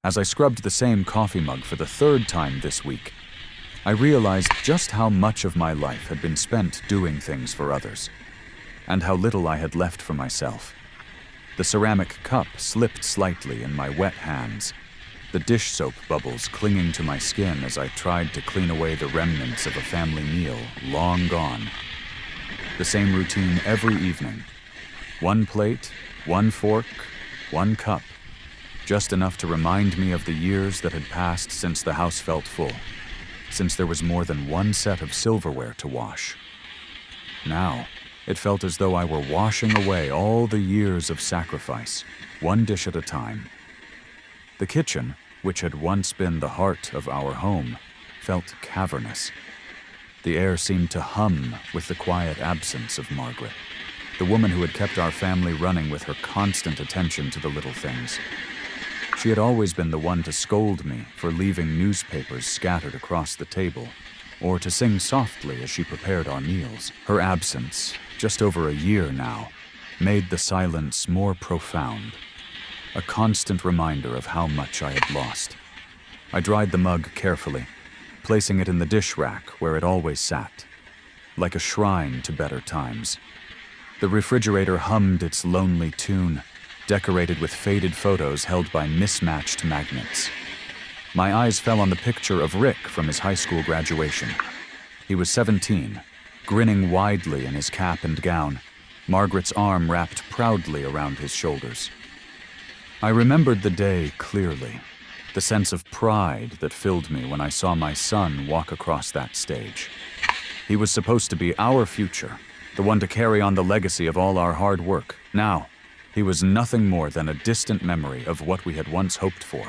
As I scrubbed the same coffee mug for the third time this week, I realized just how much of my life had been spent doing things for others, and how little I had left for myself. The ceramic cup slipped slightly in my wet hands, the dish soap bubbles clinging to my skin as I tried to clean away the remnants of a family meal long gone. The same routine every evening. One plate, one fork, one cup, just enough to remind me of the years that had passed since the house felt full, since there was more than one set of silverware to wash. Now, it felt as though I were washing away all the years of sacrifice, one dish at a time. The kitchen, which had once been the heart of our home, felt cavernous. The air seemed to hum with the quiet absence of Margaret, the woman who had kept our family running with her constant attention to the little things. She had always been the one to scold me for leaving newspapers scattered across the table, or to sing softly as she prepared our meals. Her absence, just over a year now, made the silence more profound, a constant reminder of how much I had lost. I dried the mug carefully, placing it in the dish rack where it always sat, like a shrine to better times. The refrigerator hummed its lonely tune, decorated with faded photos held by mismatched magnets. My eyes fell on the picture of Rick from his high school graduation. He was 17, grinning widely in his cap and gown, Margaret's arm wrapped proudly around his shoulders. I remembered the day clearly, the sense of pride that filled me when I saw my son walk across that stage. He was supposed to be our future, the one to carry on the legacy of all our hard work. Now, he was nothing more than a distant memory of what we had once hoped for.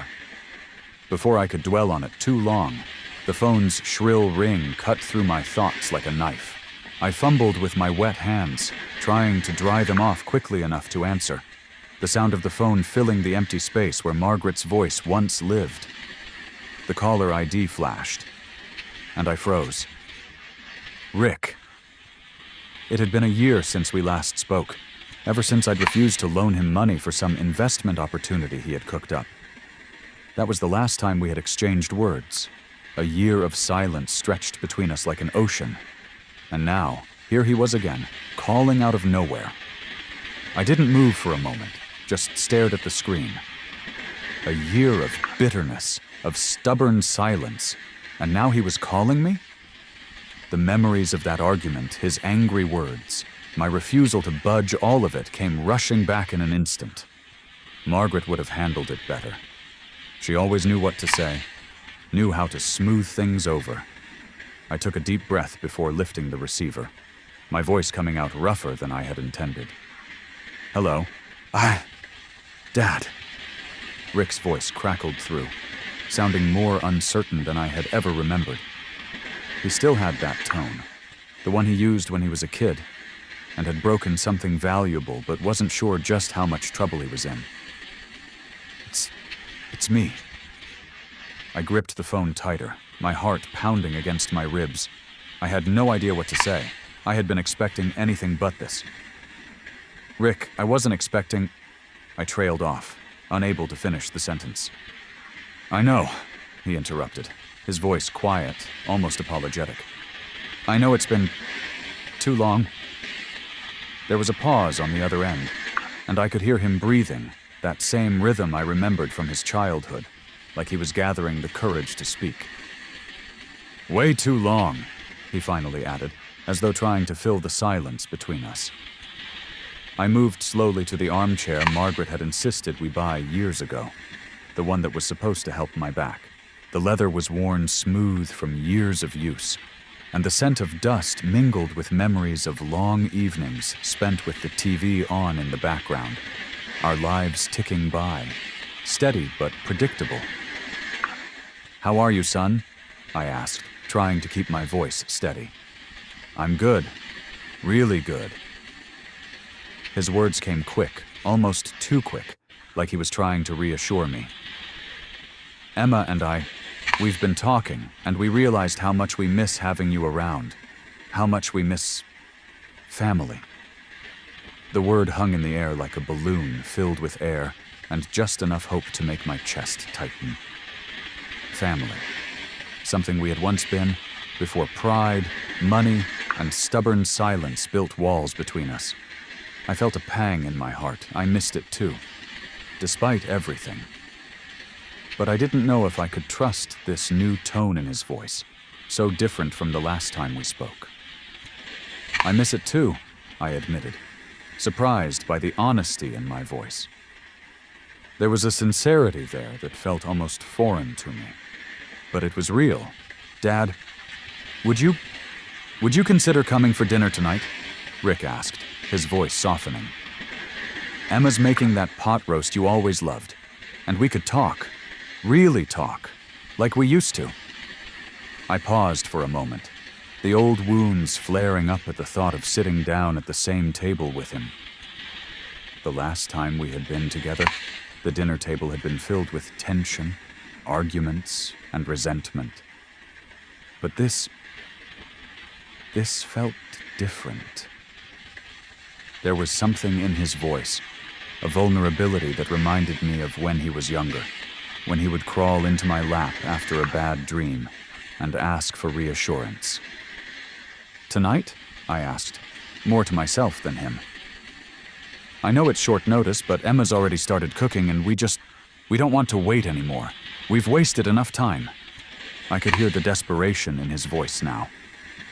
Before I could dwell on it too long, the phone's shrill ring cut through my thoughts like a knife. I fumbled with my wet hands, trying to dry them off quickly enough to answer, the sound of the phone filling the empty space where Margaret's voice once lived. The caller ID flashed, and I froze. Rick. It had been a year since we last spoke, ever since I'd refused to loan him money for some investment opportunity he had cooked up. That was the last time we had exchanged words. A year of silence stretched between us like an ocean. And now, here he was again, calling out of nowhere. I didn't move for a moment, just stared at the screen. A year of bitterness, of stubborn silence, and now he was calling me? The memories of that argument, his angry words, my refusal to budge, all of it came rushing back in an instant. Margaret would have handled it better. She always knew what to say, knew how to smooth things over. I took a deep breath before lifting the receiver, my voice coming out rougher than I had intended. Hello? Dad. Rick's voice crackled through, sounding more uncertain than I had ever remembered. He still had that tone, the one he used when he was a kid, and had broken something valuable but wasn't sure just how much trouble he was in. It's me. I gripped the phone tighter, my heart pounding against my ribs. I had no idea what to say. I had been expecting anything but this. Rick, I wasn't expecting... I trailed off, unable to finish the sentence. I know, he interrupted, his voice quiet, almost apologetic. I know it's been too long. There was a pause on the other end, and I could hear him breathing, that same rhythm I remembered from his childhood, like he was gathering the courage to speak. Way too long, he finally added, as though trying to fill the silence between us. I moved slowly to the armchair Margaret had insisted we buy years ago, the one that was supposed to help my back. The leather was worn smooth from years of use, and the scent of dust mingled with memories of long evenings spent with the TV on in the background, our lives ticking by, steady but predictable. How are you, son? I asked, trying to keep my voice steady. I'm good. Really good. His words came quick, almost too quick, like he was trying to reassure me. Emma and we've been talking, and we realized how much we miss having you around, how much we miss family. The word hung in the air like a balloon filled with air, and just enough hope to make my chest tighten. Family. Something we had once been, before pride, money, and stubborn silence built walls between us. I felt a pang in my heart. I missed it too, despite everything. But I didn't know if I could trust this new tone in his voice, so different from the last time we spoke. I miss it too, I admitted, surprised by the honesty in my voice. There was a sincerity there that felt almost foreign to me. But it was real. Dad, would you consider coming for dinner tonight? Rick asked, his voice softening. Emma's making that pot roast you always loved, and we could talk, really talk, like we used to. I paused for a moment, the old wounds flaring up at the thought of sitting down at the same table with him. The last time we had been together, the dinner table had been filled with tension, arguments, and resentment. But this felt different. There was something in his voice, a vulnerability that reminded me of when he was younger, when he would crawl into my lap after a bad dream and ask for reassurance. Tonight? I asked, more to myself than him. I know it's short notice, but Emma's already started cooking and we don't want to wait anymore. We've wasted enough time. I could hear the desperation in his voice now,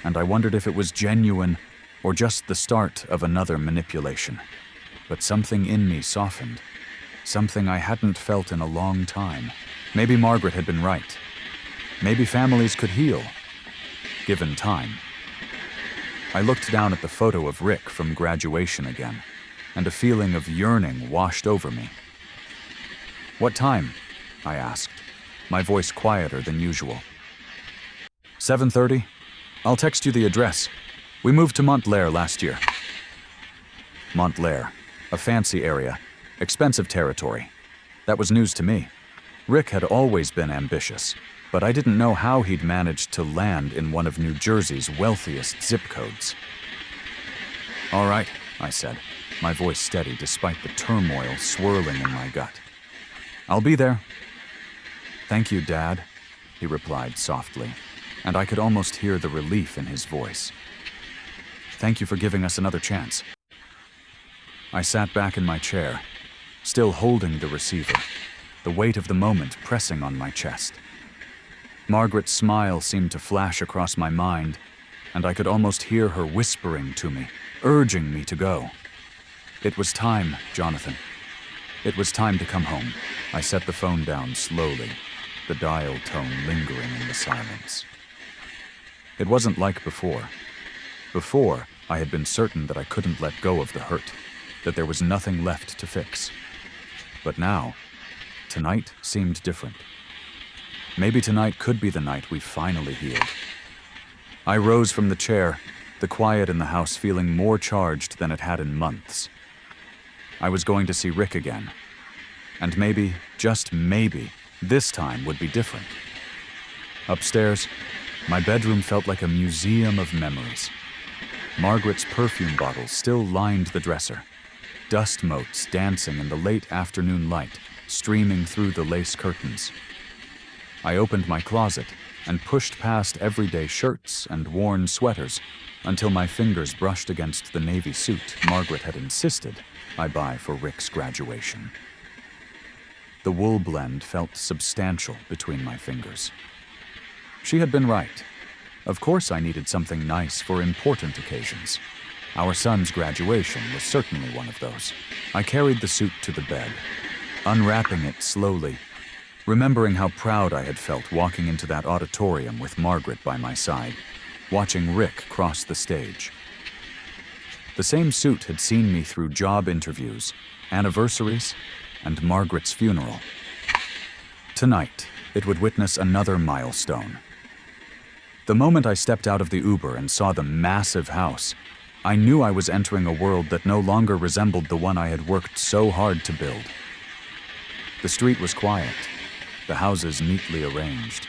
and I wondered if it was genuine or just the start of another manipulation. But something in me softened, something I hadn't felt in a long time. Maybe Margaret had been right. Maybe families could heal, given time. I looked down at the photo of Rick from graduation again, and a feeling of yearning washed over me. What time? I asked, my voice quieter than usual. 7:30? I'll text you the address. We moved to Montclair last year. Montclair, a fancy area, expensive territory. That was news to me. Rick had always been ambitious, but I didn't know how he'd managed to land in one of New Jersey's wealthiest zip codes. All right, I said, my voice steady despite the turmoil swirling in my gut. I'll be there. Thank you, Dad, he replied softly, and I could almost hear the relief in his voice. Thank you for giving us another chance. I sat back in my chair, still holding the receiver, the weight of the moment pressing on my chest. Margaret's smile seemed to flash across my mind, and I could almost hear her whispering to me, urging me to go. It was time, Jonathan. It was time to come home. I set the phone down slowly, the dial tone lingering in the silence. It wasn't like before. Before, I had been certain that I couldn't let go of the hurt, that there was nothing left to fix. But now, tonight seemed different. Maybe tonight could be the night we finally healed. I rose from the chair, the quiet in the house feeling more charged than it had in months. I was going to see Rick again. And maybe, just maybe, this time would be different. Upstairs, my bedroom felt like a museum of memories. Margaret's perfume bottles still lined the dresser, dust motes dancing in the late afternoon light, streaming through the lace curtains. I opened my closet and pushed past everyday shirts and worn sweaters until my fingers brushed against the navy suit Margaret had insisted I buy for Rick's graduation. The wool blend felt substantial between my fingers. She had been right. Of course I needed something nice for important occasions. Our son's graduation was certainly one of those. I carried the suit to the bed, unwrapping it slowly, remembering how proud I had felt walking into that auditorium with Margaret by my side, watching Rick cross the stage. The same suit had seen me through job interviews, anniversaries, and Margaret's funeral. Tonight, it would witness another milestone. The moment I stepped out of the Uber and saw the massive house, I knew I was entering a world that no longer resembled the one I had worked so hard to build. The street was quiet, the houses neatly arranged,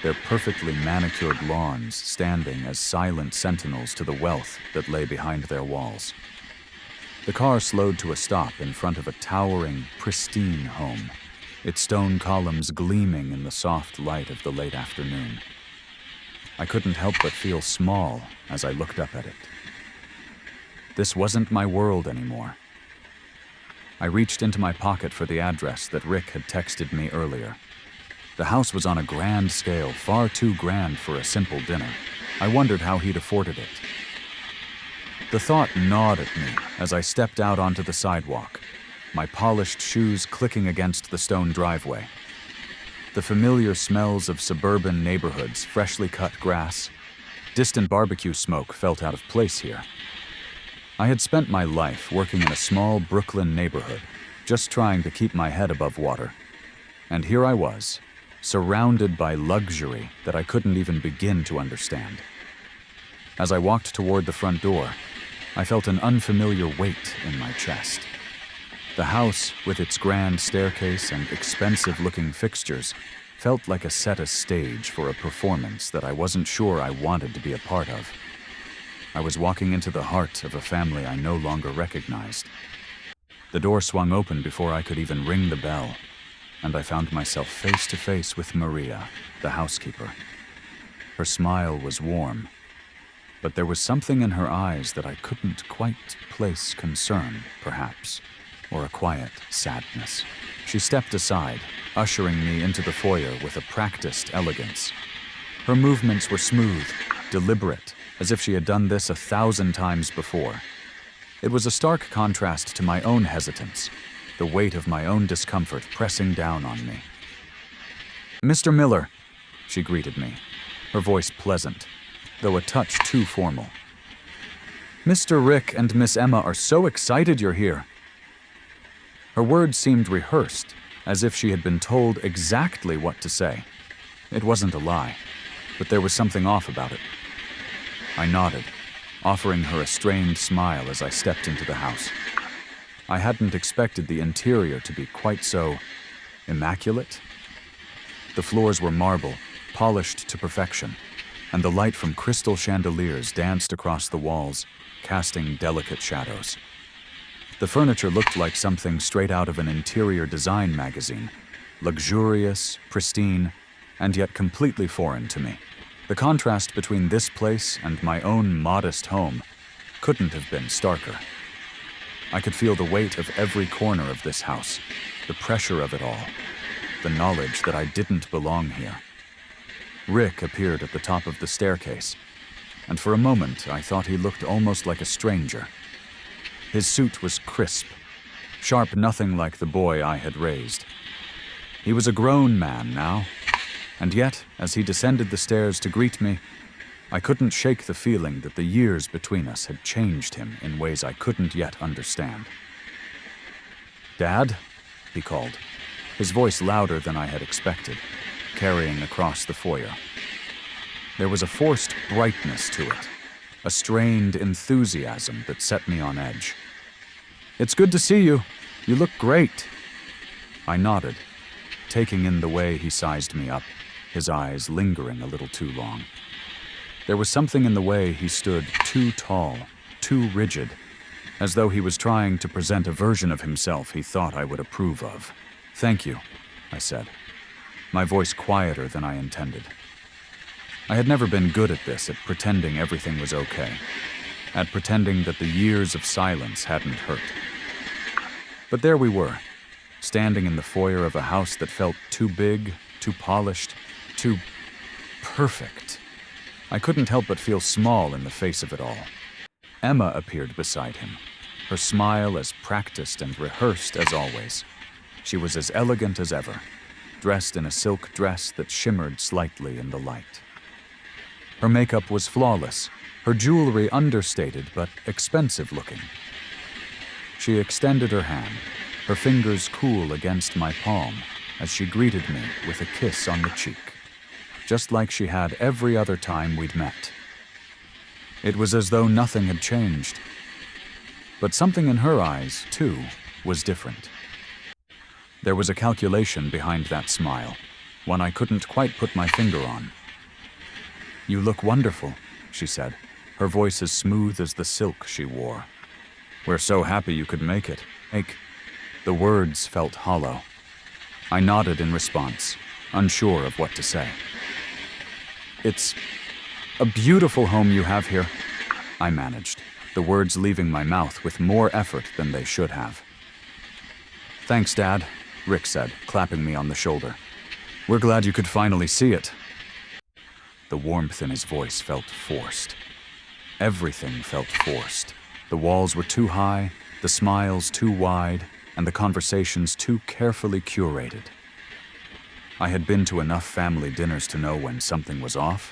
their perfectly manicured lawns standing as silent sentinels to the wealth that lay behind their walls. The car slowed to a stop in front of a towering, pristine home, its stone columns gleaming in the soft light of the late afternoon. I couldn't help but feel small as I looked up at it. This wasn't my world anymore. I reached into my pocket for the address that Rick had texted me earlier. The house was on a grand scale, far too grand for a simple dinner. I wondered how he'd afforded it. The thought gnawed at me as I stepped out onto the sidewalk, my polished shoes clicking against the stone driveway. The familiar smells of suburban neighborhoods, freshly cut grass, distant barbecue smoke felt out of place here. I had spent my life working in a small Brooklyn neighborhood, just trying to keep my head above water. And here I was, surrounded by luxury that I couldn't even begin to understand. As I walked toward the front door, I felt an unfamiliar weight in my chest. The house, with its grand staircase and expensive-looking fixtures, felt like a stage for a performance that I wasn't sure I wanted to be a part of. I was walking into the heart of a family I no longer recognized. The door swung open before I could even ring the bell, and I found myself face to face with Maria, the housekeeper. Her smile was warm, but there was something in her eyes that I couldn't quite place: concern, perhaps, or a quiet sadness. She stepped aside, ushering me into the foyer with a practiced elegance. Her movements were smooth, deliberate, as if she had done this 1,000 times before. It was a stark contrast to my own hesitance, the weight of my own discomfort pressing down on me. "Mr. Miller," she greeted me, her voice pleasant, though a touch too formal. "Mr. Rick and Miss Emma are so excited you're here." Her words seemed rehearsed, as if she had been told exactly what to say. It wasn't a lie, but there was something off about it. I nodded, offering her a strained smile as I stepped into the house. I hadn't expected the interior to be quite so immaculate. The floors were marble, polished to perfection, and the light from crystal chandeliers danced across the walls, casting delicate shadows. The furniture looked like something straight out of an interior design magazine, luxurious, pristine, and yet completely foreign to me. The contrast between this place and my own modest home couldn't have been starker. I could feel the weight of every corner of this house, the pressure of it all, the knowledge that I didn't belong here. Rick appeared at the top of the staircase, and for a moment I thought he looked almost like a stranger. His suit was crisp, sharp, nothing like the boy I had raised. He was a grown man now, and yet, as he descended the stairs to greet me, I couldn't shake the feeling that the years between us had changed him in ways I couldn't yet understand. "Dad?" he called, his voice louder than I had expected, carrying across the foyer. There was a forced brightness to it, a strained enthusiasm that set me on edge. "It's good to see you. You look great." I nodded, taking in the way he sized me up, his eyes lingering a little too long. There was something in the way he stood, too tall, too rigid, as though he was trying to present a version of himself he thought I would approve of. "Thank you," I said, my voice quieter than I intended. I had never been good at this, at pretending everything was okay, at pretending that the years of silence hadn't hurt. But there we were, standing in the foyer of a house that felt too big, too polished, too perfect. I couldn't help but feel small in the face of it all. Emma appeared beside him, her smile as practiced and rehearsed as always. She was as elegant as ever, dressed in a silk dress that shimmered slightly in the light. Her makeup was flawless, her jewelry understated but expensive looking. She extended her hand, her fingers cool against my palm, as she greeted me with a kiss on the cheek, just like she had every other time we'd met. It was as though nothing had changed. But something in her eyes, too, was different. There was a calculation behind that smile, one I couldn't quite put my finger on. "You look wonderful," she said, her voice as smooth as the silk she wore. We're so happy you could make it. The words felt hollow. I nodded in response, unsure of what to say. It's a beautiful home you have here, I managed, the words leaving my mouth with more effort than they should have. Thanks, Dad, Rick said, clapping me on the shoulder. We're glad you could finally see it. The warmth in his voice felt forced. Everything felt forced. The walls were too high, the smiles too wide, and the conversations too carefully curated. I had been to enough family dinners to know when something was off,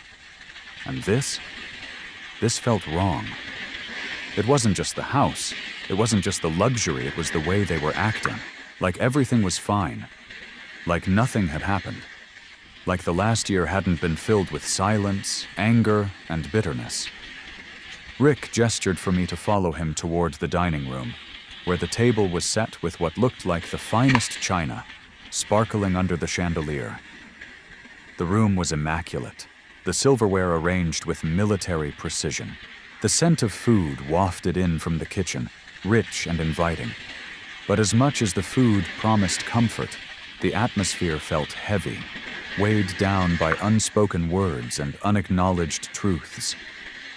and this felt wrong. It wasn't just the house, it wasn't just the luxury, it was the way they were acting. Like everything was fine, like nothing had happened, like the last year hadn't been filled with silence, anger, and bitterness. Rick gestured for me to follow him toward the dining room, where the table was set with what looked like the finest china, sparkling under the chandelier. The room was immaculate, the silverware arranged with military precision. The scent of food wafted in from the kitchen, rich and inviting. But as much as the food promised comfort, the atmosphere felt heavy, weighed down by unspoken words and unacknowledged truths.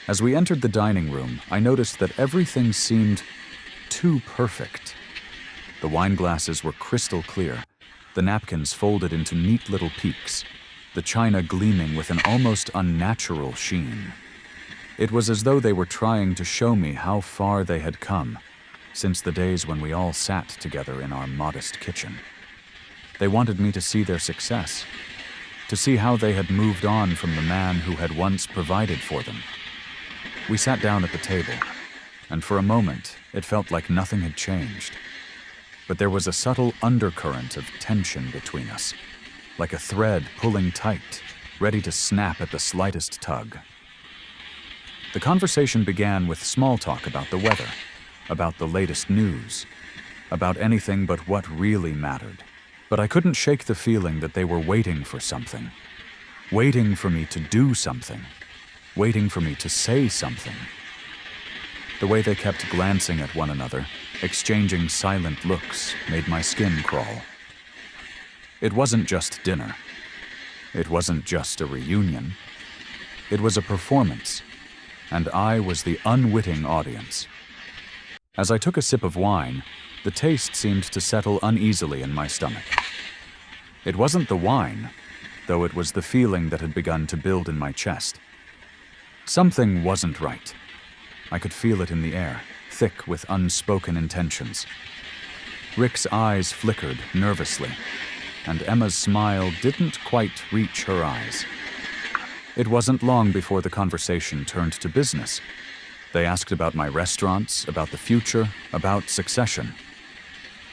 As we entered the dining room, I noticed that everything seemed too perfect. The wine glasses were crystal clear, the napkins folded into neat little peaks, the china gleaming with an almost unnatural sheen. It was as though they were trying to show me how far they had come since the days when we all sat together in our modest kitchen. They wanted me to see their success, to see how they had moved on from the man who had once provided for them. We sat down at the table, and for a moment, it felt like nothing had changed. But there was a subtle undercurrent of tension between us, like a thread pulling tight, ready to snap at the slightest tug. The conversation began with small talk about the weather, about the latest news, about anything but what really mattered. But I couldn't shake the feeling that they were waiting for something, waiting for me to do something, waiting for me to say something. The way they kept glancing at one another, exchanging silent looks, made my skin crawl. It wasn't just dinner. It wasn't just a reunion. It was a performance, and I was the unwitting audience. As I took a sip of wine, the taste seemed to settle uneasily in my stomach. It wasn't the wine, though it was the feeling that had begun to build in my chest. Something wasn't right. I could feel it in the air, thick with unspoken intentions. Rick's eyes flickered nervously, and Emma's smile didn't quite reach her eyes. It wasn't long before the conversation turned to business. They asked about my restaurants, about the future, about succession.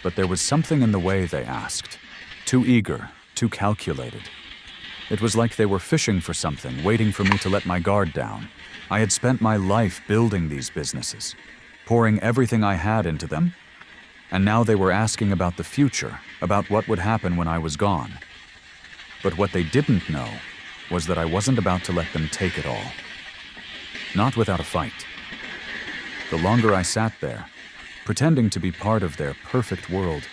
But there was something in the way they asked. Too eager, too calculated. It was like they were fishing for something, waiting for me to let my guard down. I had spent my life building these businesses, pouring everything I had into them, and now they were asking about the future, about what would happen when I was gone. But what they didn't know was that I wasn't about to let them take it all. Not without a fight. The longer I sat there, pretending to be part of their perfect world,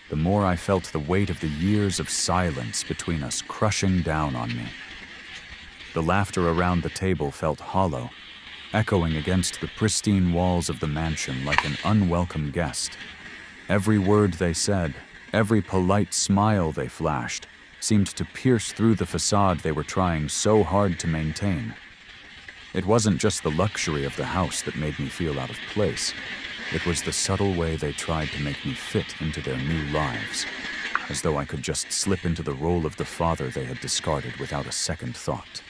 the more I felt the weight of the years of silence between us crushing down on me. The laughter around the table felt hollow, echoing against the pristine walls of the mansion like an unwelcome guest. Every word they said, every polite smile they flashed, seemed to pierce through the facade they were trying so hard to maintain. It wasn't just the luxury of the house that made me feel out of place. It was the subtle way they tried to make me fit into their new lives, as though I could just slip into the role of the father they had discarded without a second thought.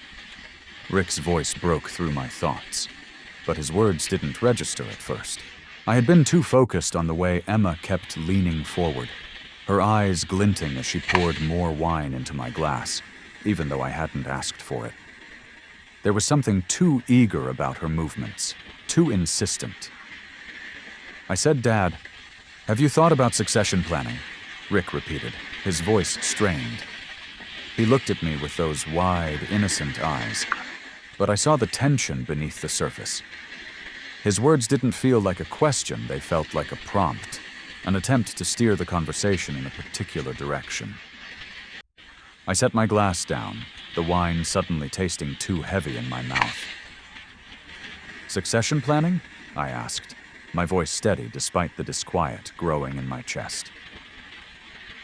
Rick's voice broke through my thoughts, but his words didn't register at first. I had been too focused on the way Emma kept leaning forward, her eyes glinting as she poured more wine into my glass, even though I hadn't asked for it. There was something too eager about her movements, too insistent. I said, "Dad, have you thought about succession planning?" Rick repeated, his voice strained. He looked at me with those wide, innocent eyes, but I saw the tension beneath the surface. His words didn't feel like a question, they felt like a prompt, an attempt to steer the conversation in a particular direction. I set my glass down, the wine suddenly tasting too heavy in my mouth. "Succession planning?" I asked, my voice steady despite the disquiet growing in my chest.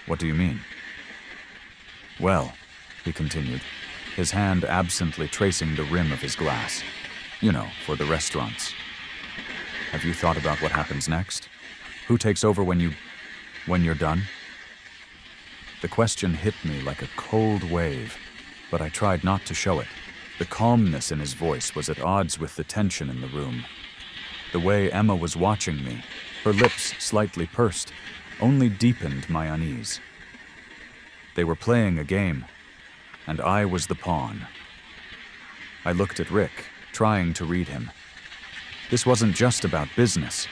"What do you mean?" "Well," he continued, his hand absently tracing the rim of his glass. "You know, for the restaurants. Have you thought about what happens next? Who takes over when you're done?" The question hit me like a cold wave, but I tried not to show it. The calmness in his voice was at odds with the tension in the room. The way Emma was watching me, her lips slightly pursed, only deepened my unease. They were playing a game, and I was the pawn. I looked at Rick, trying to read him. This wasn't just about business.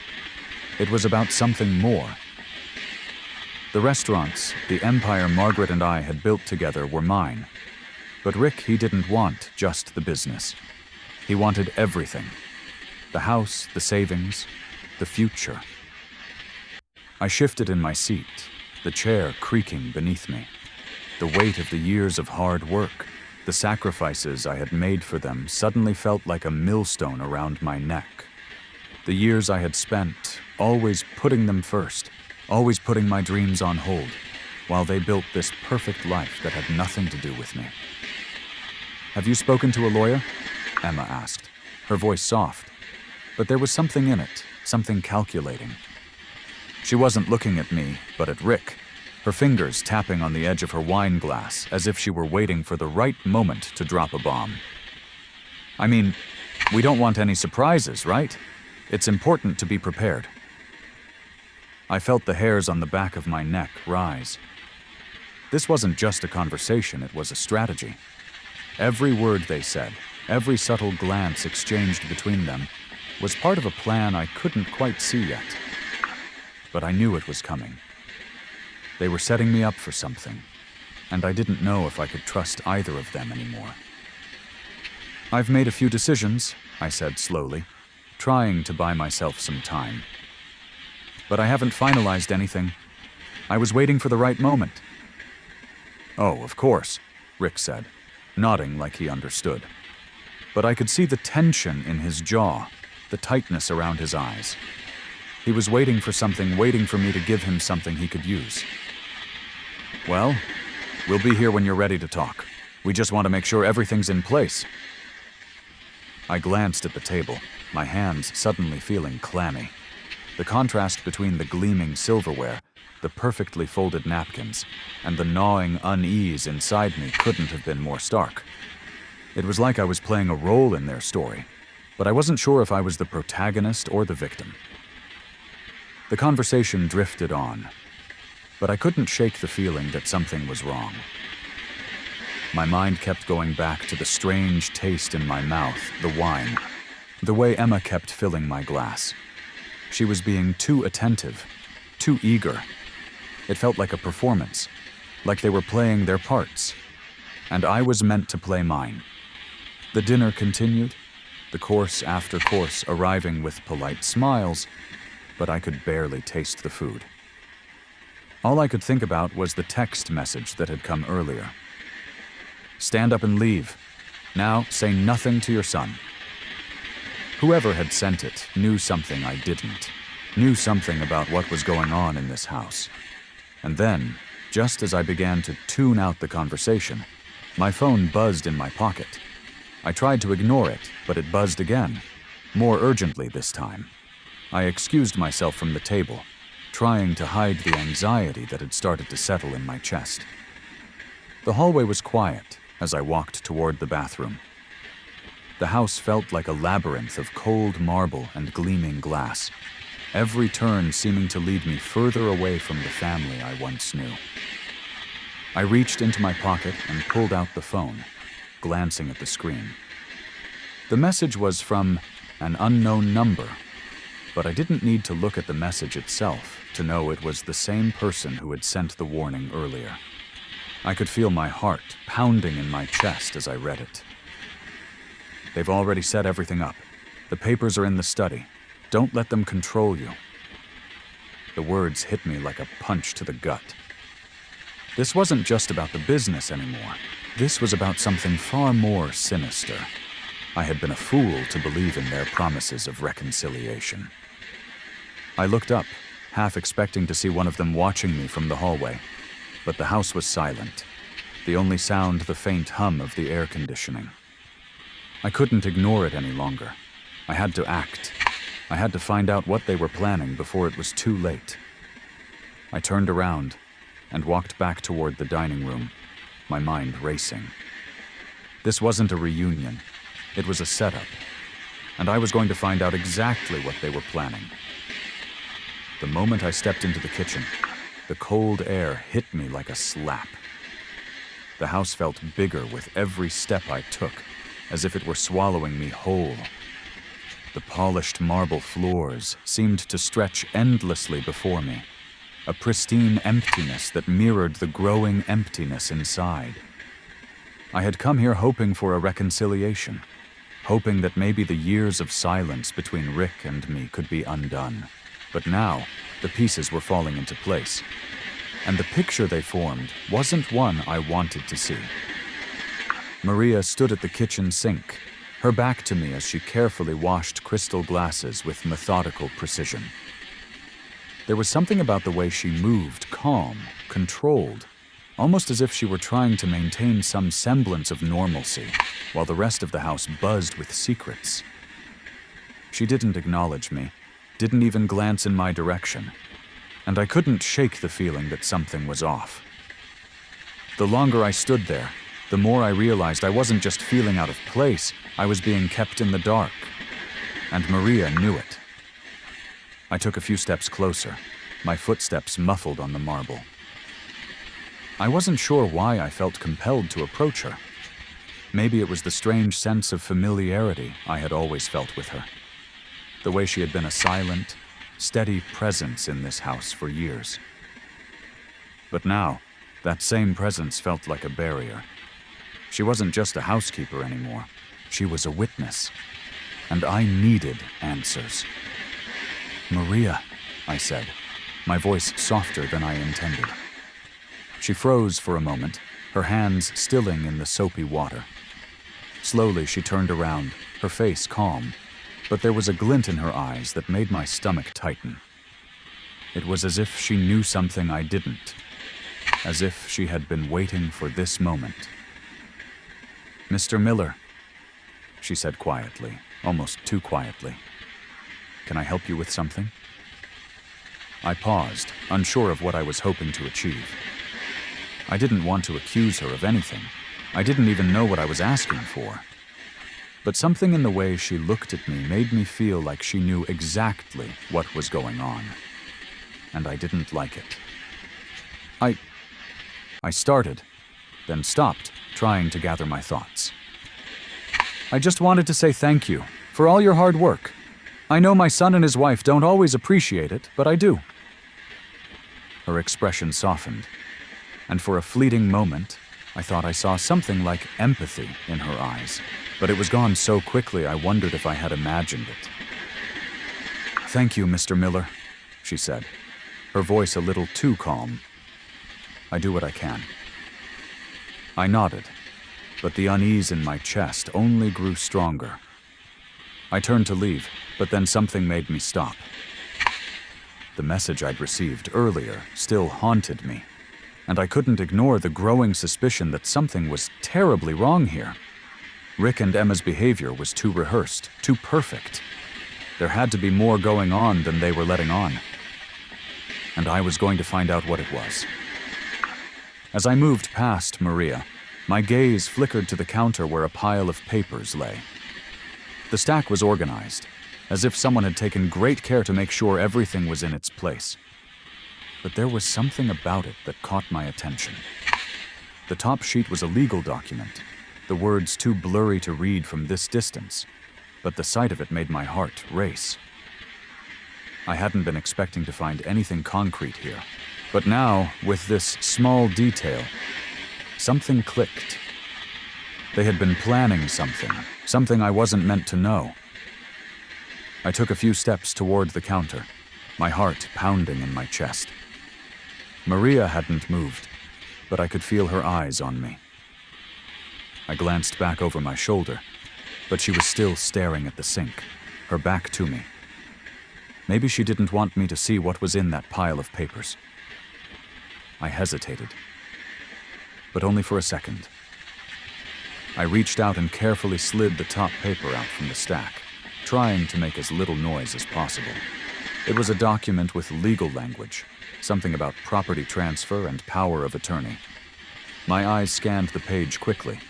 It was about something more. The restaurants, the empire Margaret and I had built together, were mine. But Rick, he didn't want just the business. He wanted everything. The house, the savings, the future. I shifted in my seat, the chair creaking beneath me. The weight of the years of hard work, the sacrifices I had made for them, suddenly felt like a millstone around my neck. The years I had spent, always putting them first, always putting my dreams on hold, while they built this perfect life that had nothing to do with me. "Have you spoken to a lawyer?" Emma asked, her voice soft. But there was something in it, something calculating. She wasn't looking at me, but at Rick, her fingers tapping on the edge of her wine glass as if she were waiting for the right moment to drop a bomb. "I mean, we don't want any surprises, right? It's important to be prepared." I felt the hairs on the back of my neck rise. This wasn't just a conversation, it was a strategy. Every word they said, every subtle glance exchanged between them, was part of a plan I couldn't quite see yet. But I knew it was coming. They were setting me up for something, and I didn't know if I could trust either of them anymore. "I've made a few decisions," I said slowly, trying to buy myself some time. "But I haven't finalized anything. I was waiting for the right moment." "Oh, of course," Rick said, nodding like he understood. But I could see the tension in his jaw, the tightness around his eyes. He was waiting for something, waiting for me to give him something he could use. "Well, we'll be here when you're ready to talk. We just want to make sure everything's in place." I glanced at the table, my hands suddenly feeling clammy. The contrast between the gleaming silverware, the perfectly folded napkins, and the gnawing unease inside me couldn't have been more stark. It was like I was playing a role in their story, but I wasn't sure if I was the protagonist or the victim. The conversation drifted on, but I couldn't shake the feeling that something was wrong. My mind kept going back to the strange taste in my mouth, the wine, the way Emma kept filling my glass. She was being too attentive, too eager. It felt like a performance, like they were playing their parts, and I was meant to play mine. The dinner continued, the course after course arriving with polite smiles, but I could barely taste the food. All I could think about was the text message that had come earlier. "Stand up and leave. Now say nothing to your son." Whoever had sent it knew something I didn't, knew something about what was going on in this house. And then, just as I began to tune out the conversation, my phone buzzed in my pocket. I tried to ignore it, but it buzzed again, more urgently this time. I excused myself from the table, trying to hide the anxiety that had started to settle in my chest. The hallway was quiet as I walked toward the bathroom. The house felt like a labyrinth of cold marble and gleaming glass, every turn seeming to lead me further away from the family I once knew. I reached into my pocket and pulled out the phone, glancing at the screen. The message was from an unknown number, but I didn't need to look at the message itself to know it was the same person who had sent the warning earlier. I could feel my heart pounding in my chest as I read it. "They've already set everything up. The papers are in the study. Don't let them control you. The words hit me like a punch to the gut. This wasn't just about the business anymore. This was about something far more sinister. I had been a fool to believe in their promises of reconciliation. I looked up, half expecting to see one of them watching me from the hallway, but the house was silent. The only sound the faint hum of the air conditioning. I couldn't ignore it any longer. I had to act. I had to find out what they were planning before it was too late. I turned around and walked back toward the dining room, my mind racing. This wasn't a reunion. It was a setup, and I was going to find out exactly what they were planning. The moment I stepped into the kitchen, the cold air hit me like a slap. The house felt bigger with every step I took, as if it were swallowing me whole. The polished marble floors seemed to stretch endlessly before me, a pristine emptiness that mirrored the growing emptiness inside. I had come here hoping for a reconciliation, hoping that maybe the years of silence between Rick and me could be undone. But now, the pieces were falling into place, and the picture they formed wasn't one I wanted to see. Maria stood at the kitchen sink, her back to me as she carefully washed crystal glasses with methodical precision. There was something about the way she moved, calm, controlled, almost as if she were trying to maintain some semblance of normalcy, while the rest of the house buzzed with secrets. She didn't acknowledge me, didn't even glance in my direction, and I couldn't shake the feeling that something was off. The longer I stood there, the more I realized I wasn't just feeling out of place, I was being kept in the dark. And Maria knew it. I took a few steps closer, my footsteps muffled on the marble. I wasn't sure why I felt compelled to approach her. Maybe it was the strange sense of familiarity I had always felt with her. The way she had been a silent, steady presence in this house for years. But now, that same presence felt like a barrier. She wasn't just a housekeeper anymore. She was a witness. And I needed answers. "Maria," I said, my voice softer than I intended. She froze for a moment, her hands stilling in the soapy water. Slowly she turned around, her face calm, but there was a glint in her eyes that made my stomach tighten. It was as if she knew something I didn't, as if she had been waiting for this moment. "Mr. Miller," she said quietly, almost too quietly. "Can I help you with something?" I paused, unsure of what I was hoping to achieve. I didn't want to accuse her of anything. I didn't even know what I was asking for. But something in the way she looked at me made me feel like she knew exactly what was going on. And I didn't like it. I started, then stopped, trying to gather my thoughts. "I just wanted to say thank you for all your hard work. I know my son and his wife don't always appreciate it, but I do." Her expression softened, and for a fleeting moment, I thought I saw something like empathy in her eyes, but it was gone so quickly I wondered if I had imagined it. "Thank you, Mr. Miller," she said, her voice a little too calm. "I do what I can." I nodded, but the unease in my chest only grew stronger. I turned to leave, but then something made me stop. The message I'd received earlier still haunted me, and I couldn't ignore the growing suspicion that something was terribly wrong here. Rick and Emma's behavior was too rehearsed, too perfect. There had to be more going on than they were letting on. And I was going to find out what it was. As I moved past Maria, my gaze flickered to the counter where a pile of papers lay. The stack was organized, as if someone had taken great care to make sure everything was in its place. But there was something about it that caught my attention. The top sheet was a legal document, the words too blurry to read from this distance, but the sight of it made my heart race. I hadn't been expecting to find anything concrete here, but now, with this small detail, something clicked. They had been planning something I wasn't meant to know. I took a few steps toward the counter, my heart pounding in my chest. Maria hadn't moved, but I could feel her eyes on me. I glanced back over my shoulder, but she was still staring at the sink, her back to me. Maybe she didn't want me to see what was in that pile of papers. I hesitated, but only for a second. I reached out and carefully slid the top paper out from the stack, trying to make as little noise as possible. It was a document with legal language, something about property transfer and power of attorney. My eyes scanned the page quickly,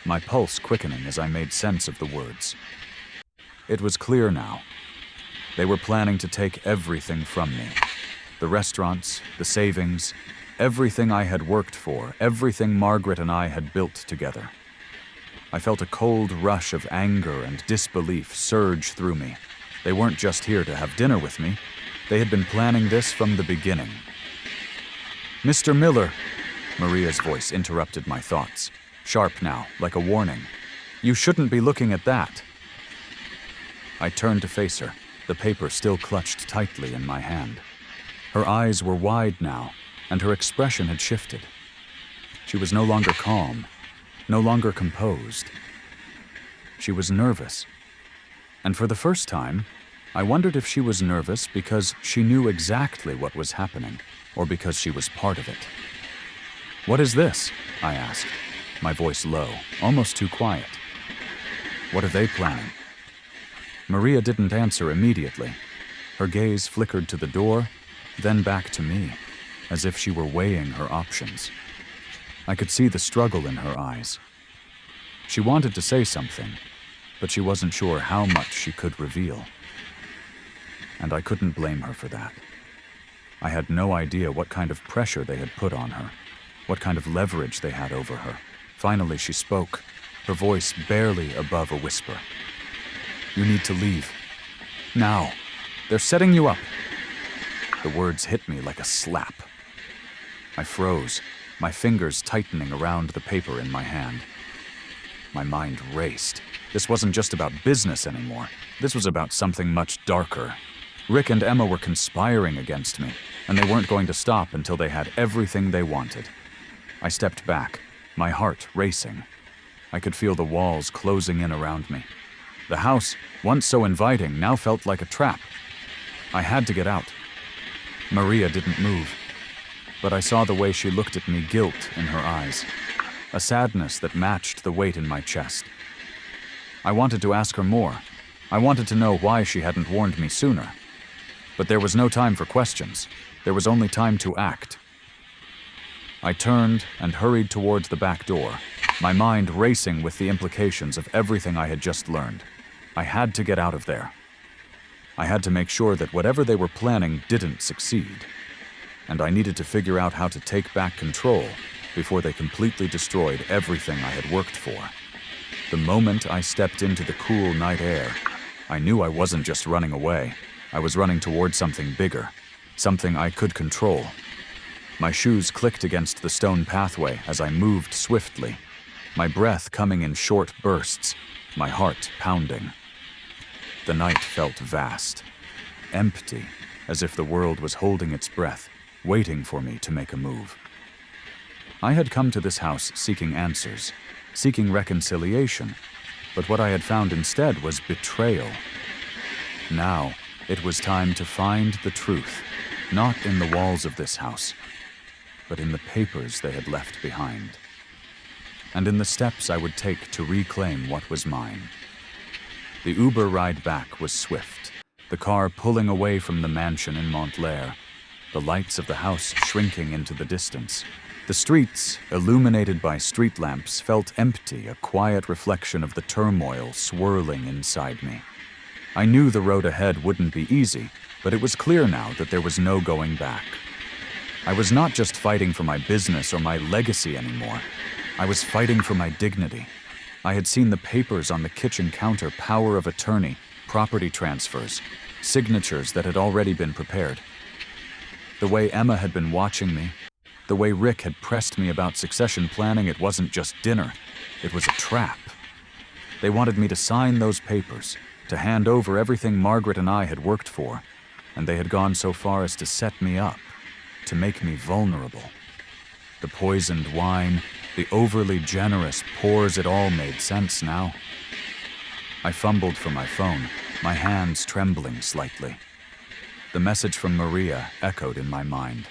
my pulse quickening as I made sense of the words. It was clear now. They were planning to take everything from me. The restaurants, the savings, everything I had worked for, everything Margaret and I had built together. I felt a cold rush of anger and disbelief surge through me. They weren't just here to have dinner with me. They had been planning this from the beginning. "Mr. Miller," Maria's voice interrupted my thoughts, sharp now, like a warning. "You shouldn't be looking at that." I turned to face her, the paper still clutched tightly in my hand. Her eyes were wide now, and her expression had shifted. She was no longer calm, no longer composed. She was nervous. And for the first time, I wondered if she was nervous because she knew exactly what was happening, or because she was part of it. "What is this?" I asked, my voice low, almost too quiet. "What are they planning?" Maria didn't answer immediately. Her gaze flickered to the door, then back to me, as if she were weighing her options. I could see the struggle in her eyes. She wanted to say something, but she wasn't sure how much she could reveal. And I couldn't blame her for that. I had no idea what kind of pressure they had put on her, what kind of leverage they had over her. Finally, she spoke, her voice barely above a whisper. "You need to leave. Now. They're setting you up." The words hit me like a slap. I froze, my fingers tightening around the paper in my hand. My mind raced. This wasn't just about business anymore. This was about something much darker. Rick and Emma were conspiring against me, and they weren't going to stop until they had everything they wanted. I stepped back, my heart racing. I could feel the walls closing in around me. The house, once so inviting, now felt like a trap. I had to get out. Maria didn't move, but I saw the way she looked at me, guilt in her eyes, a sadness that matched the weight in my chest. I wanted to ask her more. I wanted to know why she hadn't warned me sooner. But there was no time for questions. There was only time to act. I turned and hurried towards the back door, my mind racing with the implications of everything I had just learned. I had to get out of there. I had to make sure that whatever they were planning didn't succeed. And I needed to figure out how to take back control before they completely destroyed everything I had worked for. The moment I stepped into the cool night air, I knew I wasn't just running away. I was running toward something bigger, something I could control. My shoes clicked against the stone pathway as I moved swiftly, my breath coming in short bursts, my heart pounding. The night felt vast, empty, as if the world was holding its breath, waiting for me to make a move. I had come to this house seeking answers, seeking reconciliation, but what I had found instead was betrayal. Now, it was time to find the truth, not in the walls of this house, but in the papers they had left behind, and in the steps I would take to reclaim what was mine. The Uber ride back was swift, the car pulling away from the mansion in Montclair, the lights of the house shrinking into the distance. The streets, illuminated by street lamps, felt empty, a quiet reflection of the turmoil swirling inside me. I knew the road ahead wouldn't be easy, but it was clear now that there was no going back. I was not just fighting for my business or my legacy anymore. I was fighting for my dignity. I had seen the papers on the kitchen counter, power of attorney, property transfers, signatures that had already been prepared. The way Emma had been watching me, the way Rick had pressed me about succession planning, it wasn't just dinner, it was a trap. They wanted me to sign those papers, to hand over everything Margaret and I had worked for, and they had gone so far as to set me up, to make me vulnerable. The poisoned wine, the overly generous pours, it all made sense now. I fumbled for my phone, my hands trembling slightly. The message from Maria echoed in my mind.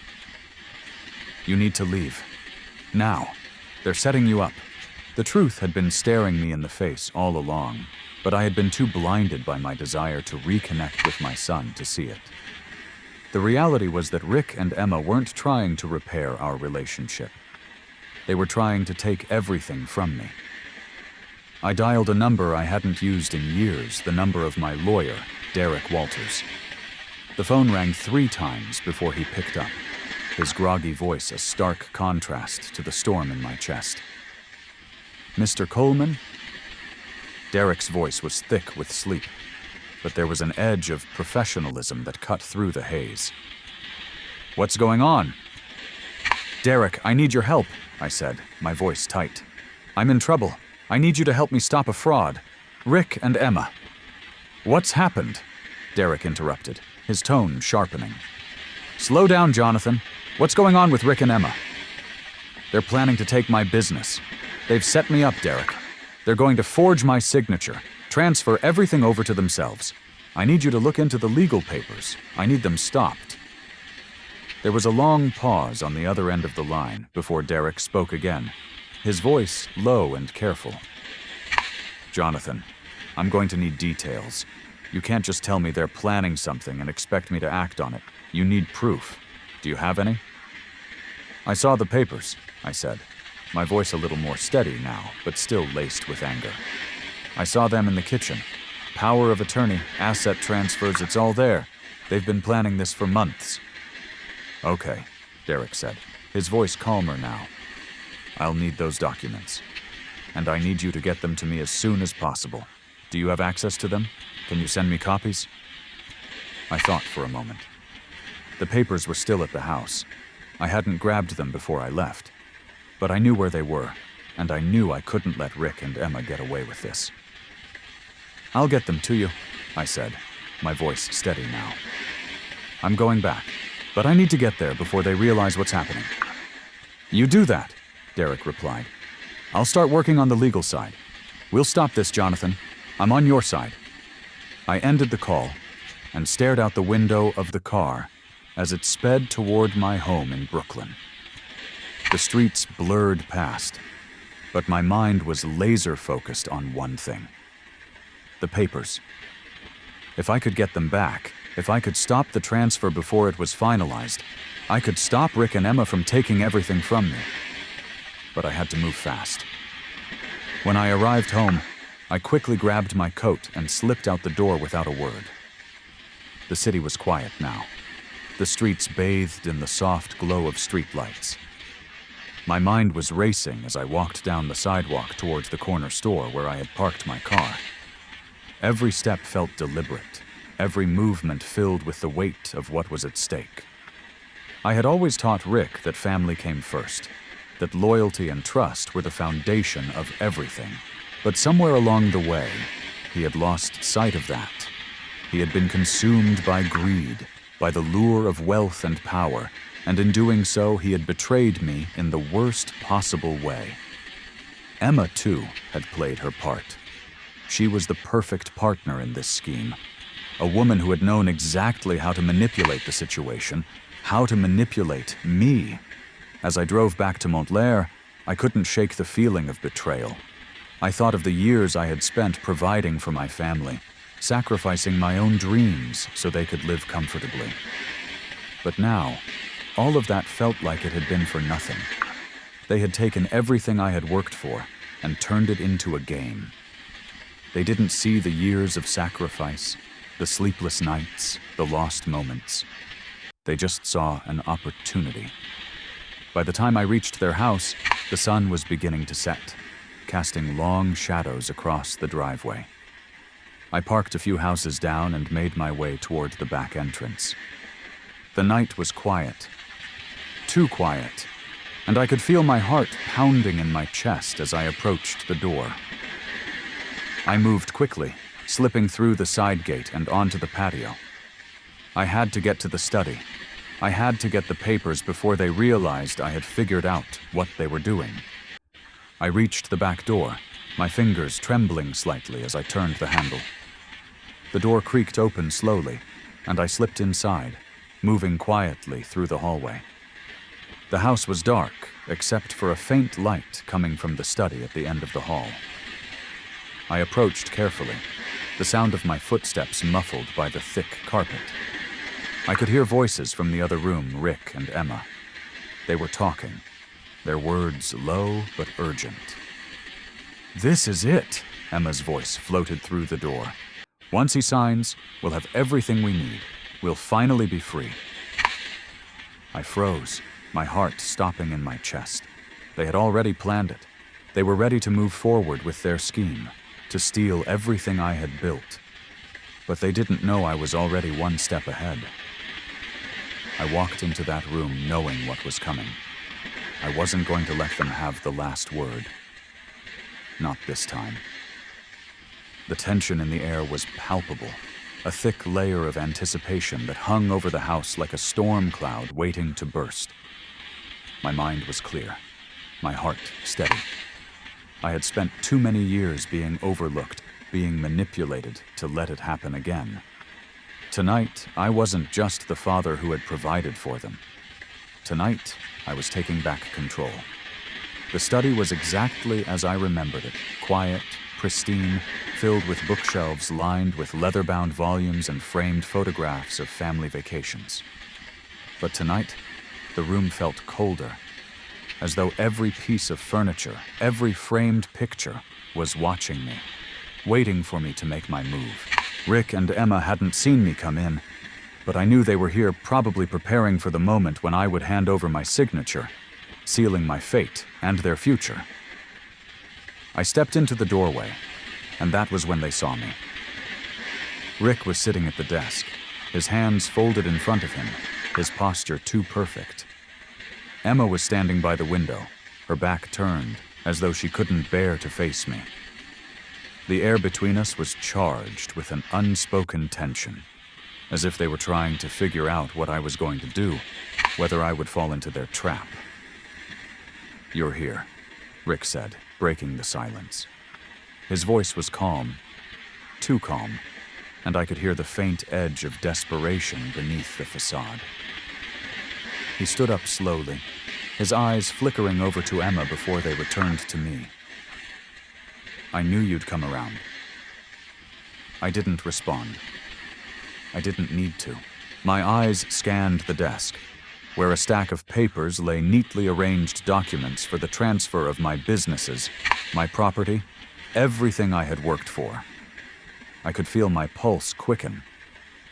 "You need to leave. Now. They're setting you up." The truth had been staring me in the face all along, but I had been too blinded by my desire to reconnect with my son to see it. The reality was that Rick and Emma weren't trying to repair our relationship. They were trying to take everything from me. I dialed a number I hadn't used in years, the number of my lawyer, Derek Walters. The phone rang 3 times before he picked up, his groggy voice a stark contrast to the storm in my chest. "Mr. Coleman?" Derek's voice was thick with sleep, but there was an edge of professionalism that cut through the haze. "What's going on?" "Derek, I need your help," I said, my voice tight. "I'm in trouble. I need you to help me stop a fraud. Rick and Emma." "What's happened?" Derek interrupted, his tone sharpening. "Slow down, Jonathan. What's going on with Rick and Emma?" "They're planning to take my business. They've set me up, Derek. They're going to forge my signature, transfer everything over to themselves. I need you to look into the legal papers. I need them stopped." There was a long pause on the other end of the line before Derek spoke again, his voice low and careful. "Jonathan, I'm going to need details. You can't just tell me they're planning something and expect me to act on it. You need proof. Do you have any?" "I saw the papers," I said, my voice a little more steady now, but still laced with anger. "I saw them in the kitchen. Power of attorney, asset transfers, it's all there. They've been planning this for months." "Okay," Derek said, his voice calmer now. "I'll need those documents. And I need you to get them to me as soon as possible. Do you have access to them? Can you send me copies?" I thought for a moment. The papers were still at the house. I hadn't grabbed them before I left. But I knew where they were, and I knew I couldn't let Rick and Emma get away with this. "I'll get them to you," I said, my voice steady now. "I'm going back, but I need to get there before they realize what's happening." "You do that," Derek replied. "I'll start working on the legal side. We'll stop this, Jonathan. I'm on your side." I ended the call and stared out the window of the car as it sped toward my home in Brooklyn. The streets blurred past, but my mind was laser-focused on one thing. The papers. If I could get them back, if I could stop the transfer before it was finalized, I could stop Rick and Emma from taking everything from me. But I had to move fast. When I arrived home, I quickly grabbed my coat and slipped out the door without a word. The city was quiet now, the streets bathed in the soft glow of streetlights. My mind was racing as I walked down the sidewalk towards the corner store where I had parked my car. Every step felt deliberate, every movement filled with the weight of what was at stake. I had always taught Rick that family came first, that loyalty and trust were the foundation of everything. But somewhere along the way, he had lost sight of that. He had been consumed by greed, by the lure of wealth and power, and in doing so, he had betrayed me in the worst possible way. Emma, too, had played her part. She was the perfect partner in this scheme, a woman who had known exactly how to manipulate the situation, how to manipulate me. As I drove back to Montclair, I couldn't shake the feeling of betrayal. I thought of the years I had spent providing for my family, sacrificing my own dreams so they could live comfortably. But now, all of that felt like it had been for nothing. They had taken everything I had worked for and turned it into a game. They didn't see the years of sacrifice, the sleepless nights, the lost moments. They just saw an opportunity. By the time I reached their house, the sun was beginning to set, casting long shadows across the driveway. I parked a few houses down and made my way toward the back entrance. The night was quiet, too quiet, and I could feel my heart pounding in my chest as I approached the door. I moved quickly, slipping through the side gate and onto the patio. I had to get to the study. I had to get the papers before they realized I had figured out what they were doing. I reached the back door, my fingers trembling slightly as I turned the handle. The door creaked open slowly, and I slipped inside, moving quietly through the hallway. The house was dark, except for a faint light coming from the study at the end of the hall. I approached carefully, the sound of my footsteps muffled by the thick carpet. I could hear voices from the other room, Rick and Emma. They were talking, their words low but urgent. "This is it," Emma's voice floated through the door. "Once he signs, we'll have everything we need. We'll finally be free." I froze, my heart stopping in my chest. They had already planned it. They were ready to move forward with their scheme, to steal everything I had built. But they didn't know I was already one step ahead. I walked into that room knowing what was coming. I wasn't going to let them have the last word. Not this time. The tension in the air was palpable, a thick layer of anticipation that hung over the house like a storm cloud waiting to burst. My mind was clear, my heart steady. I had spent too many years being overlooked, being manipulated to let it happen again. Tonight, I wasn't just the father who had provided for them. Tonight, I was taking back control. The study was exactly as I remembered it, quiet, pristine, filled with bookshelves lined with leather-bound volumes and framed photographs of family vacations. But tonight, the room felt colder, as though every piece of furniture, every framed picture, was watching me, waiting for me to make my move. Rick and Emma hadn't seen me come in, but I knew they were here probably preparing for the moment when I would hand over my signature, sealing my fate and their future. I stepped into the doorway, and that was when they saw me. Rick was sitting at the desk, his hands folded in front of him, his posture too perfect. Emma was standing by the window, her back turned, as though she couldn't bear to face me. The air between us was charged with an unspoken tension, as if they were trying to figure out what I was going to do, whether I would fall into their trap. "You're here," Rick said, breaking the silence. His voice was calm, too calm, and I could hear the faint edge of desperation beneath the facade. He stood up slowly, his eyes flickering over to Emma before they returned to me. "I knew you'd come around." I didn't respond. I didn't need to. My eyes scanned the desk, where a stack of papers lay neatly arranged documents for the transfer of my businesses, my property, everything I had worked for. I could feel my pulse quicken,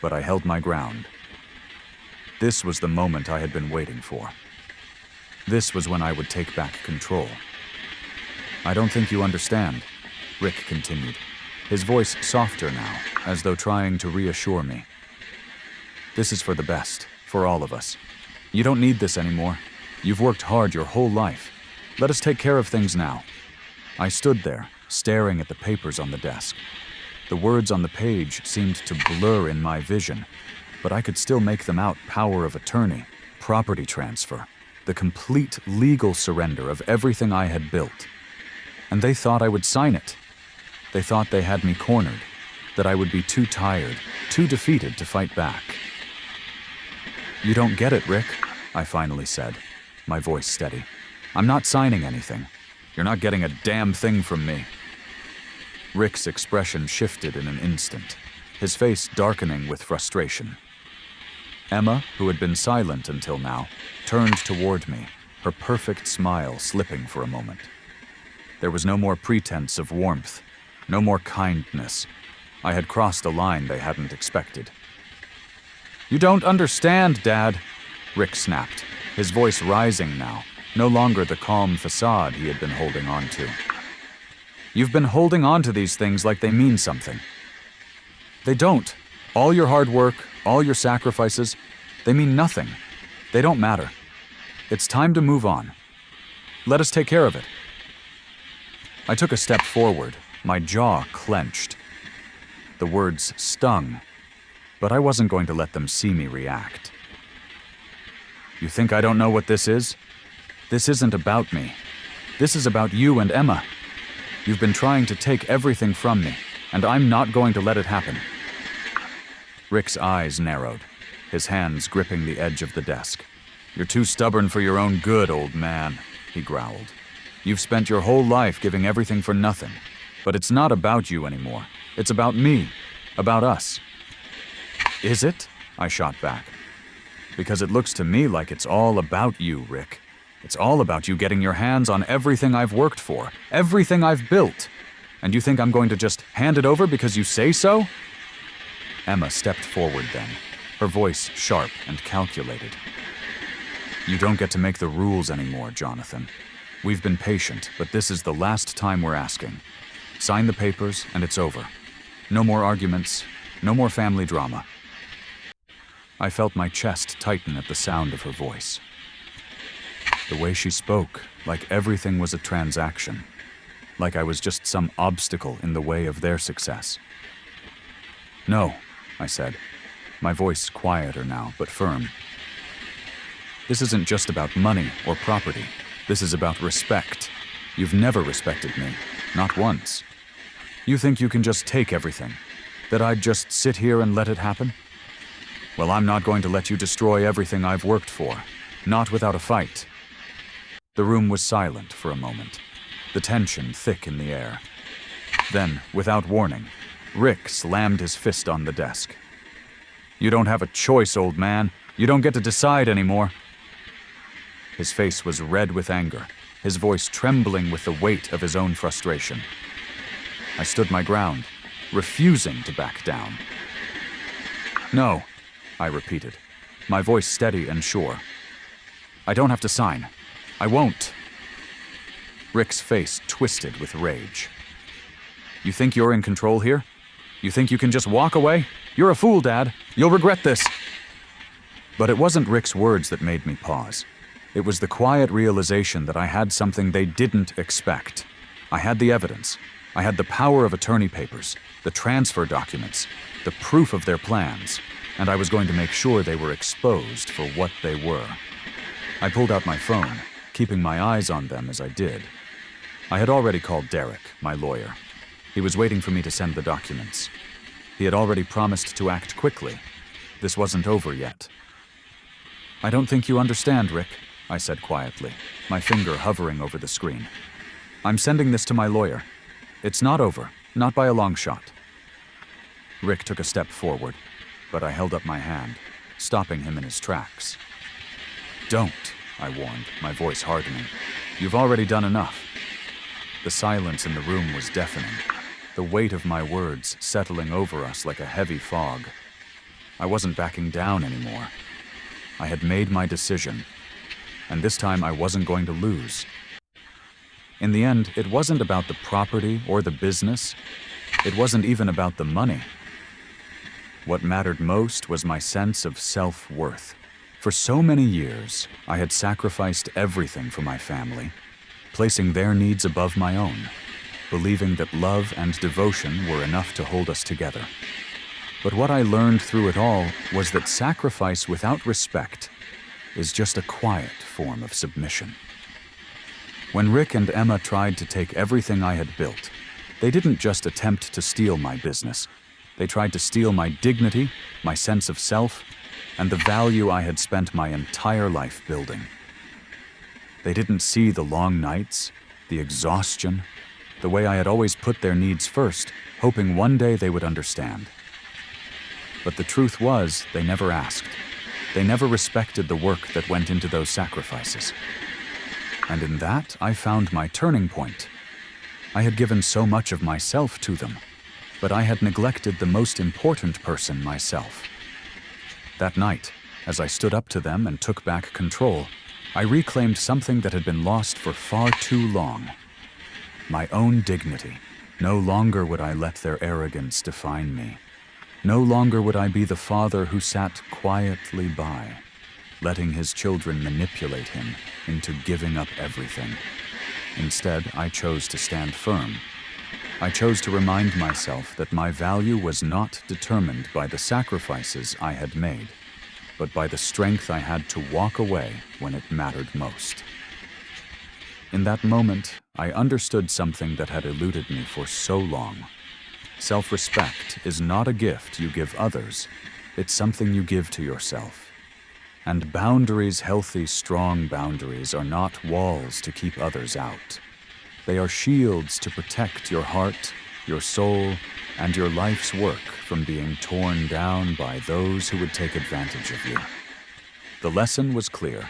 but I held my ground. This was the moment I had been waiting for. This was when I would take back control. "I don't think you understand," Rick continued, his voice softer now, as though trying to reassure me. "This is for the best, for all of us. You don't need this anymore. You've worked hard your whole life. Let us take care of things now." I stood there, staring at the papers on the desk. The words on the page seemed to blur in my vision, but I could still make them out: power of attorney, property transfer, the complete legal surrender of everything I had built. And they thought I would sign it. They thought they had me cornered, that I would be too tired, too defeated to fight back. "You don't get it, Rick," I finally said, my voice steady. "I'm not signing anything. You're not getting a damn thing from me." Rick's expression shifted in an instant, his face darkening with frustration. Emma, who had been silent until now, turned toward me, her perfect smile slipping for a moment. There was no more pretense of warmth, no more kindness. I had crossed a line they hadn't expected. "You don't understand, Dad," Rick snapped, his voice rising now, no longer the calm facade he had been holding on to. "You've been holding on to these things like they mean something. They don't. All your hard work, all your sacrifices, they mean nothing. They don't matter. It's time to move on. Let us take care of it." I took a step forward, my jaw clenched. The words stung, but I wasn't going to let them see me react. You think I don't know what this is? This isn't about me. This is about you and Emma. You've been trying to take everything from me, and I'm not going to let it happen. Rick's eyes narrowed, his hands gripping the edge of the desk. You're too stubborn for your own good, old man, he growled. You've spent your whole life giving everything for nothing. But it's not about you anymore. It's about me. About us. Is it? I shot back. Because it looks to me like it's all about you, Rick. It's all about you getting your hands on everything I've worked for, everything I've built. And you think I'm going to just hand it over because you say so? Emma stepped forward then, her voice sharp and calculated. You don't get to make the rules anymore, Jonathan. We've been patient, but this is the last time we're asking. Sign the papers, and it's over. No more arguments, no more family drama. I felt my chest tighten at the sound of her voice. The way she spoke, like everything was a transaction. Like I was just some obstacle in the way of their success. No, I said, my voice quieter now, but firm. This isn't just about money or property. This is about respect. You've never respected me, not once. You think you can just take everything? That I'd just sit here and let it happen? Well, I'm not going to let you destroy everything I've worked for. Not without a fight. The room was silent for a moment, the tension thick in the air. Then, without warning, Rick slammed his fist on the desk. You don't have a choice, old man. You don't get to decide anymore. His face was red with anger, his voice trembling with the weight of his own frustration. I stood my ground, refusing to back down. No, I repeated, my voice steady and sure. I don't have to sign. I won't. Rick's face twisted with rage. You think you're in control here? You think you can just walk away? You're a fool, Dad. You'll regret this. But it wasn't Rick's words that made me pause. It was the quiet realization that I had something they didn't expect. I had the evidence. I had the power of attorney papers, the transfer documents, the proof of their plans, and I was going to make sure they were exposed for what they were. I pulled out my phone, keeping my eyes on them as I did. I had already called Derek, my lawyer. He was waiting for me to send the documents. He had already promised to act quickly. This wasn't over yet. I don't think you understand, Rick, I said quietly, my finger hovering over the screen. I'm sending this to my lawyer. It's not over, not by a long shot. Rick took a step forward, but I held up my hand, stopping him in his tracks. Don't, I warned, my voice hardening. You've already done enough. The silence in the room was deafening, the weight of my words settling over us like a heavy fog. I wasn't backing down anymore. I had made my decision, and this time I wasn't going to lose. In the end, it wasn't about the property or the business. It wasn't even about the money. What mattered most was my sense of self-worth. For so many years, I had sacrificed everything for my family, placing their needs above my own, believing that love and devotion were enough to hold us together. But what I learned through it all was that sacrifice without respect is just a quiet form of submission. When Rick and Emma tried to take everything I had built, they didn't just attempt to steal my business. They tried to steal my dignity, my sense of self, and the value I had spent my entire life building. They didn't see the long nights, the exhaustion, the way I had always put their needs first, hoping one day they would understand. But the truth was, they never asked. They never respected the work that went into those sacrifices. And in that, I found my turning point. I had given so much of myself to them, but I had neglected the most important person, myself. That night, as I stood up to them and took back control, I reclaimed something that had been lost for far too long. My own dignity. No longer would I let their arrogance define me. No longer would I be the father who sat quietly by, letting his children manipulate him into giving up everything. Instead, I chose to stand firm. I chose to remind myself that my value was not determined by the sacrifices I had made, but by the strength I had to walk away when it mattered most. In that moment, I understood something that had eluded me for so long. Self-respect is not a gift you give others, it's something you give to yourself. And boundaries, healthy, strong boundaries, are not walls to keep others out. They are shields to protect your heart, your soul, and your life's work from being torn down by those who would take advantage of you. The lesson was clear.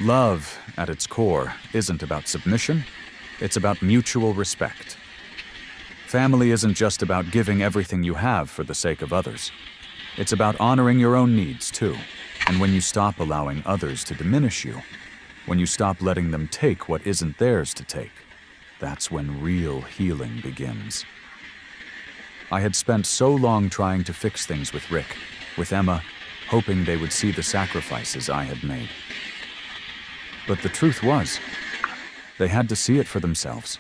Love, at its core, isn't about submission, it's about mutual respect. Family isn't just about giving everything you have for the sake of others. It's about honoring your own needs, too. And when you stop allowing others to diminish you, when you stop letting them take what isn't theirs to take, that's when real healing begins. I had spent so long trying to fix things with Rick, with Emma, hoping they would see the sacrifices I had made. But the truth was, they had to see it for themselves.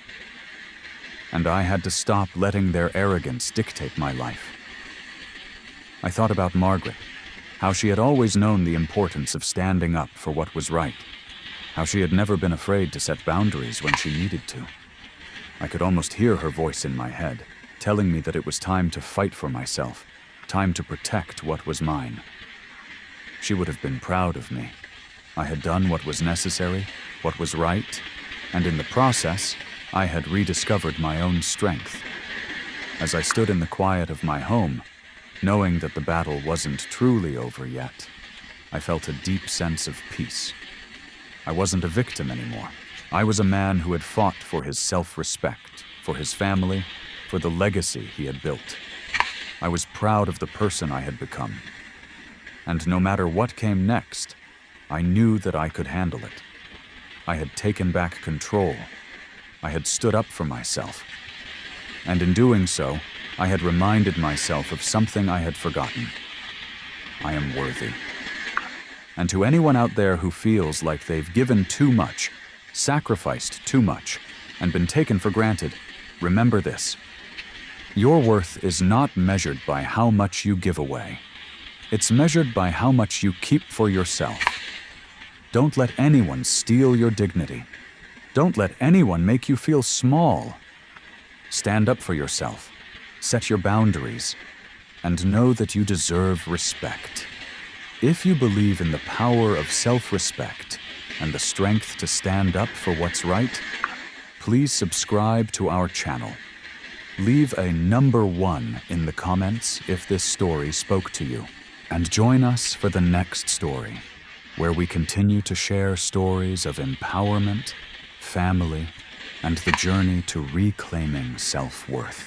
And I had to stop letting their arrogance dictate my life. I thought about Margaret, how she had always known the importance of standing up for what was right, how she had never been afraid to set boundaries when she needed to. I could almost hear her voice in my head, telling me that it was time to fight for myself, time to protect what was mine. She would have been proud of me. I had done what was necessary, what was right, and in the process, I had rediscovered my own strength. As I stood in the quiet of my home, knowing that the battle wasn't truly over yet, I felt a deep sense of peace. I wasn't a victim anymore. I was a man who had fought for his self-respect, for his family, for the legacy he had built. I was proud of the person I had become. And no matter what came next, I knew that I could handle it. I had taken back control. I had stood up for myself. And in doing so, I had reminded myself of something I had forgotten. I am worthy. And to anyone out there who feels like they've given too much, sacrificed too much, and been taken for granted, remember this. Your worth is not measured by how much you give away. It's measured by how much you keep for yourself. Don't let anyone steal your dignity. Don't let anyone make you feel small. Stand up for yourself, set your boundaries, and know that you deserve respect. If you believe in the power of self-respect and the strength to stand up for what's right, please subscribe to our channel. Leave a number 1 in the comments if this story spoke to you. And join us for the next story, where we continue to share stories of empowerment, family, and the journey to reclaiming self-worth.